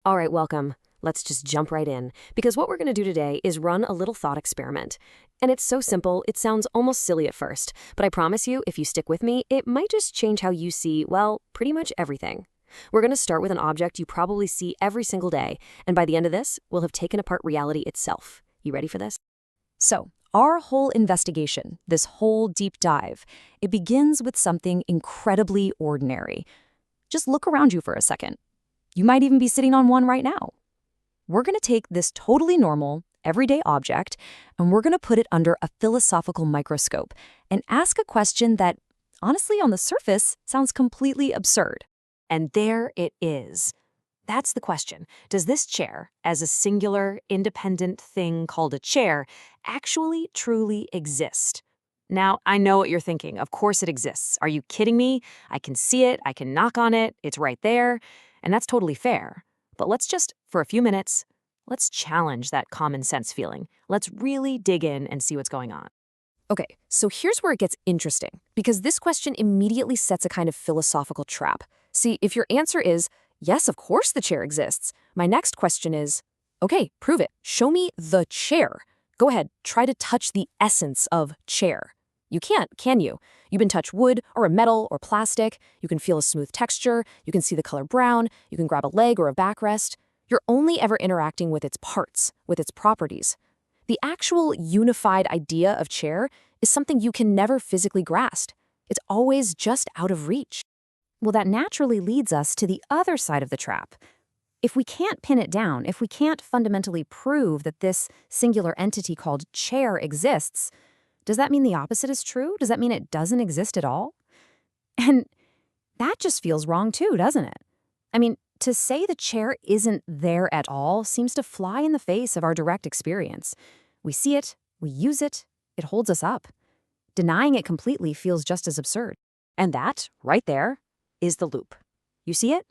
All right, welcome. Let's just jump right in, because what we're going to do today is run a little thought experiment. And it's so simple, it sounds almost silly at first, but I promise you, if you stick with me, it might just change how you see, well, pretty much everything. We're going to start with an object you probably see every single day, and by the end of this, we'll have taken apart reality itself. You ready for this? So, our whole investigation, this whole deep dive, it begins with something incredibly ordinary. Just look around you for a second. You might even be sitting on one right now. We're going to take this totally normal, everyday object, and we're going to put it under a philosophical microscope and ask a question that, honestly, on the surface, sounds completely absurd. And there it is. That's the question. Does this chair, as a singular, independent thing called a chair, actually, truly exist? Now, I know what you're thinking. Of course it exists. Are you kidding me? I can see it. I can knock on it. It's right there. And that's totally fair. But let's just, for a few minutes, let's challenge that common sense feeling. Let's really dig in and see what's going on. Okay, so here's where it gets interesting, because this question immediately sets a kind of philosophical trap. See, if your answer is, yes, of course the chair exists, my next question is, okay, prove it. Show me the chair. Go ahead, try to touch the essence of chair. You can't, can you? You can touch wood or a metal or plastic. You can feel a smooth texture. You can see the color brown. You can grab a leg or a backrest. You're only ever interacting with its parts, with its properties. The actual unified idea of chair is something you can never physically grasp. It's always just out of reach. Well, that naturally leads us to the other side of the trap. If we can't pin it down, if we can't fundamentally prove that this singular entity called chair exists, does that mean the opposite is true? Does that mean it doesn't exist at all? And that just feels wrong too, doesn't it? I mean, to say the chair isn't there at all seems to fly in the face of our direct experience. We see it, we use it, it holds us up. Denying it completely feels just as absurd. And that, right there, is the loop. You see it?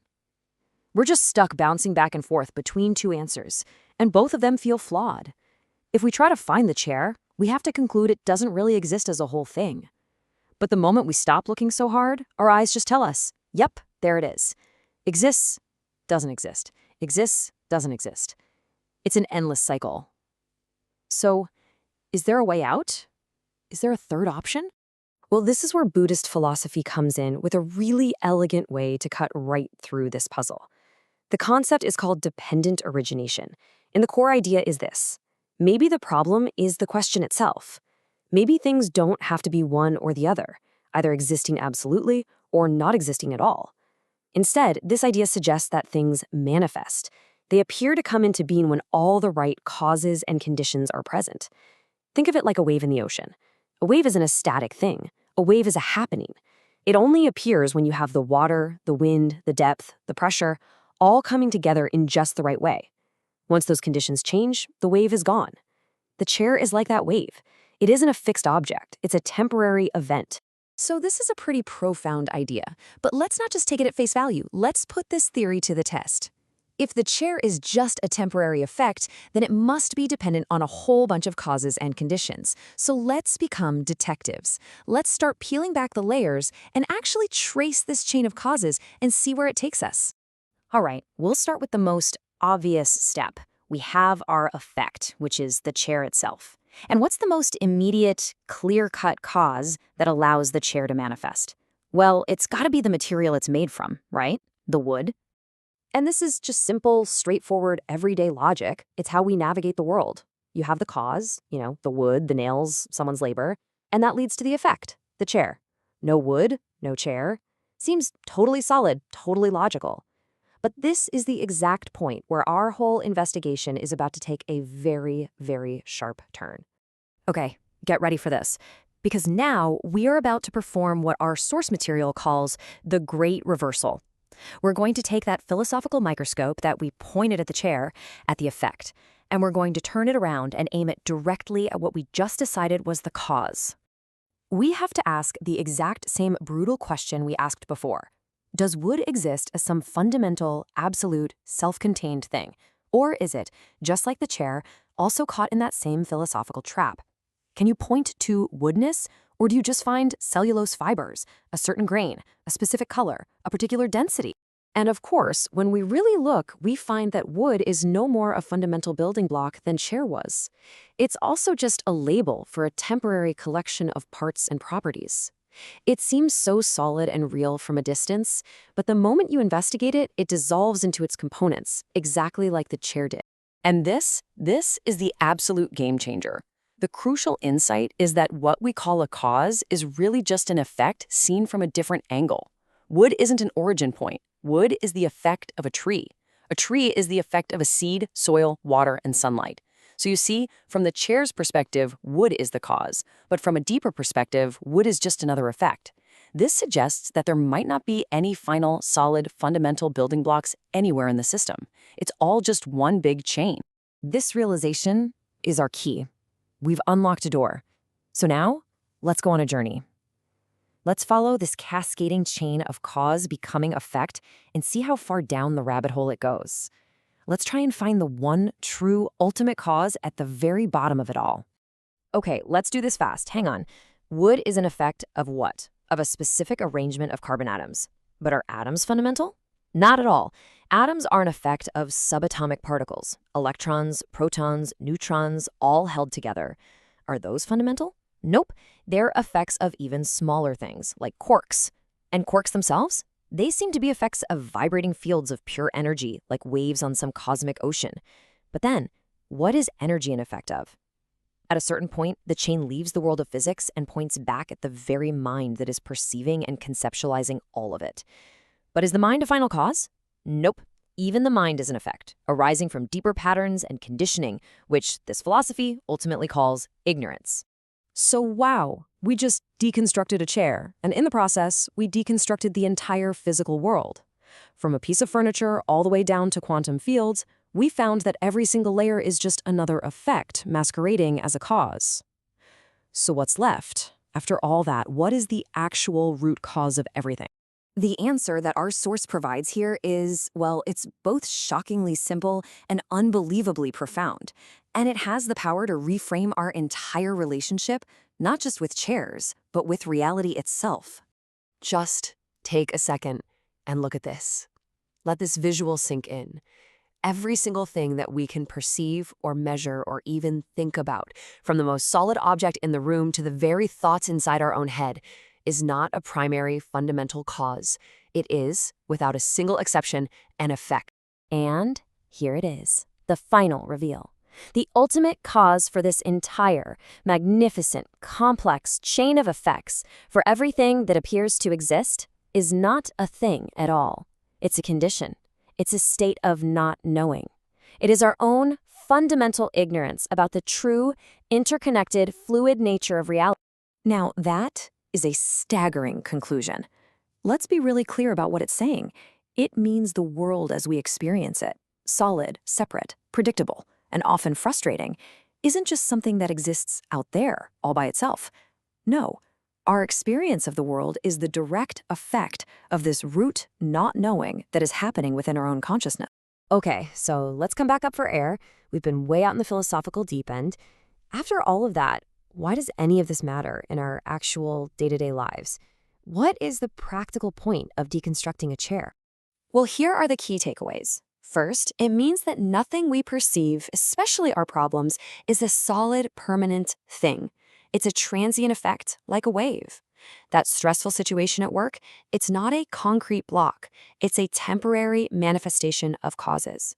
We're just stuck bouncing back and forth between two answers, and both of them feel flawed. If we try to find the chair, we have to conclude it doesn't really exist as a whole thing. But the moment we stop looking so hard, our eyes just tell us, yep, there it is. Exists, doesn't exist. Exists, doesn't exist. It's an endless cycle. So, is there a way out? Is there a third option? Well, this is where Buddhist philosophy comes in with a really elegant way to cut right through this puzzle. The concept is called dependent origination, and the core idea is this. Maybe the problem is the question itself. Maybe things don't have to be one or the other, either existing absolutely or not existing at all. Instead, this idea suggests that things manifest. They appear to come into being when all the right causes and conditions are present. Think of it like a wave in the ocean. A wave isn't a static thing. A wave is a happening. It only appears when you have the water, the wind, the depth, the pressure, all coming together in just the right way. Once those conditions change, the wave is gone. The chair is like that wave. It isn't a fixed object. It's a temporary event. So this is a pretty profound idea, but let's not just take it at face value. Let's put this theory to the test. If the chair is just a temporary effect, then it must be dependent on a whole bunch of causes and conditions. So let's become detectives. Let's start peeling back the layers and actually trace this chain of causes and see where it takes us. All right, we'll start with the most obvious step. We have our effect, which is the chair itself. And what's the most immediate, clear-cut cause that allows the chair to manifest? Well, it's got to be the material it's made from, right? The wood. And this is just simple, straightforward, everyday logic. It's how we navigate the world. You have the cause, the wood, the nails, someone's labor, and that leads to the effect, the chair. No wood, no chair. Seems totally solid, totally logical. But this is the exact point where our whole investigation is about to take a very, very sharp turn. Okay, get ready for this, because now we are about to perform what our source material calls the great reversal. We're going to take that philosophical microscope that we pointed at the chair, at the effect, and we're going to turn it around and aim it directly at what we just decided was the cause. We have to ask the exact same brutal question we asked before. Does wood exist as some fundamental, absolute, self-contained thing? Or is it, just like the chair, also caught in that same philosophical trap? Can you point to woodness, or do you just find cellulose fibers, a certain grain, a specific color, a particular density? And of course, when we really look, we find that wood is no more a fundamental building block than chair was. It's also just a label for a temporary collection of parts and properties. It seems so solid and real from a distance, but the moment you investigate it, it dissolves into its components, exactly like the chair did. And this is the absolute game changer. The crucial insight is that what we call a cause is really just an effect seen from a different angle. Wood isn't an origin point. Wood is the effect of a tree. A tree is the effect of a seed, soil, water, and sunlight. So you see, from the chair's perspective, wood is the cause. But from a deeper perspective, wood is just another effect. This suggests that there might not be any final, solid, fundamental building blocks anywhere in the system. It's all just one big chain. This realization is our key. We've unlocked a door. So now, let's go on a journey. Let's follow this cascading chain of cause becoming effect and see how far down the rabbit hole it goes. Let's try and find the one true ultimate cause at the very bottom of it all. Okay, let's do this fast. Hang on. Wood is an effect of what? Of a specific arrangement of carbon atoms. But are atoms fundamental? Not at all. Atoms are an effect of subatomic particles, electrons, protons, neutrons, all held together. Are those fundamental? Nope. They're effects of even smaller things, like quarks. And quarks themselves? They seem to be effects of vibrating fields of pure energy, like waves on some cosmic ocean. But then, what is energy an effect of? At a certain point, the chain leaves the world of physics and points back at the very mind that is perceiving and conceptualizing all of it. But is the mind a final cause? Nope. Even the mind is an effect, arising from deeper patterns and conditioning, which this philosophy ultimately calls ignorance. So wow, we just deconstructed a chair, and in the process, we deconstructed the entire physical world. From a piece of furniture all the way down to quantum fields, we found that every single layer is just another effect masquerading as a cause. So what's left? After all that, what is the actual root cause of everything? The answer that our source provides here is, well, it's both shockingly simple and unbelievably profound. And it has the power to reframe our entire relationship, not just with chairs, but with reality itself. Just take a second and look at this. Let this visual sink in. Every single thing that we can perceive or measure or even think about, from the most solid object in the room to the very thoughts inside our own head, is not a primary fundamental cause. It is, without a single exception, an effect. And here it is, the final reveal. The ultimate cause for this entire, magnificent, complex chain of effects for everything that appears to exist is not a thing at all. It's a condition. It's a state of not knowing. It is our own fundamental ignorance about the true, interconnected, fluid nature of reality. Now, that is a staggering conclusion. Let's be really clear about what it's saying. It means the world as we experience it, solid, separate, predictable, and often frustrating, isn't just something that exists out there, all by itself. No, our experience of the world is the direct effect of this root not knowing that is happening within our own consciousness. Okay, so let's come back up for air. We've been way out in the philosophical deep end. After all of that, why does any of this matter in our actual day-to-day lives? What is the practical point of deconstructing a chair? Well, here are the key takeaways. First, it means that nothing we perceive, especially our problems, is a solid, permanent thing. It's a transient effect, like a wave. That stressful situation at work, it's not a concrete block. It's a temporary manifestation of causes.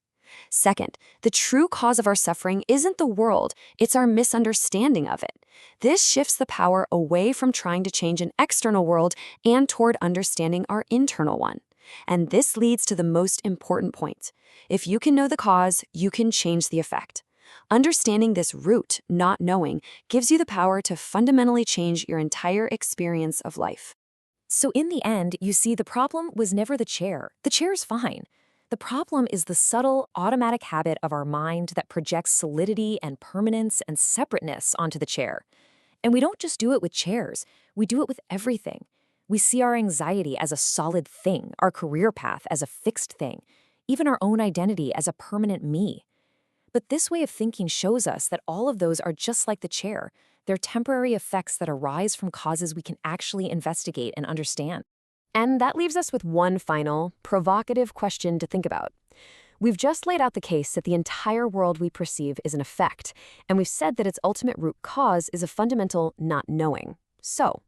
Second, the true cause of our suffering isn't the world, it's our misunderstanding of it. This shifts the power away from trying to change an external world and toward understanding our internal one. And this leads to the most important point. If you can know the cause, you can change the effect. Understanding this root, not knowing, gives you the power to fundamentally change your entire experience of life. So in the end, you see the problem was never the chair. The chair's fine. The problem is the subtle, automatic habit of our mind that projects solidity and permanence and separateness onto the chair. And we don't just do it with chairs, we do it with everything. We see our anxiety as a solid thing, our career path as a fixed thing, even our own identity as a permanent me. But this way of thinking shows us that all of those are just like the chair. They're temporary effects that arise from causes we can actually investigate and understand. And that leaves us with one final, provocative question to think about. We've just laid out the case that the entire world we perceive is an effect, and we've said that its ultimate root cause is a fundamental not knowing. So,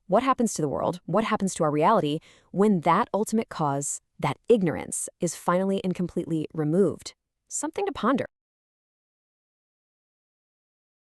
what happens to the world, what happens to our reality, when that ultimate cause, that ignorance, is finally and completely removed? Something to ponder.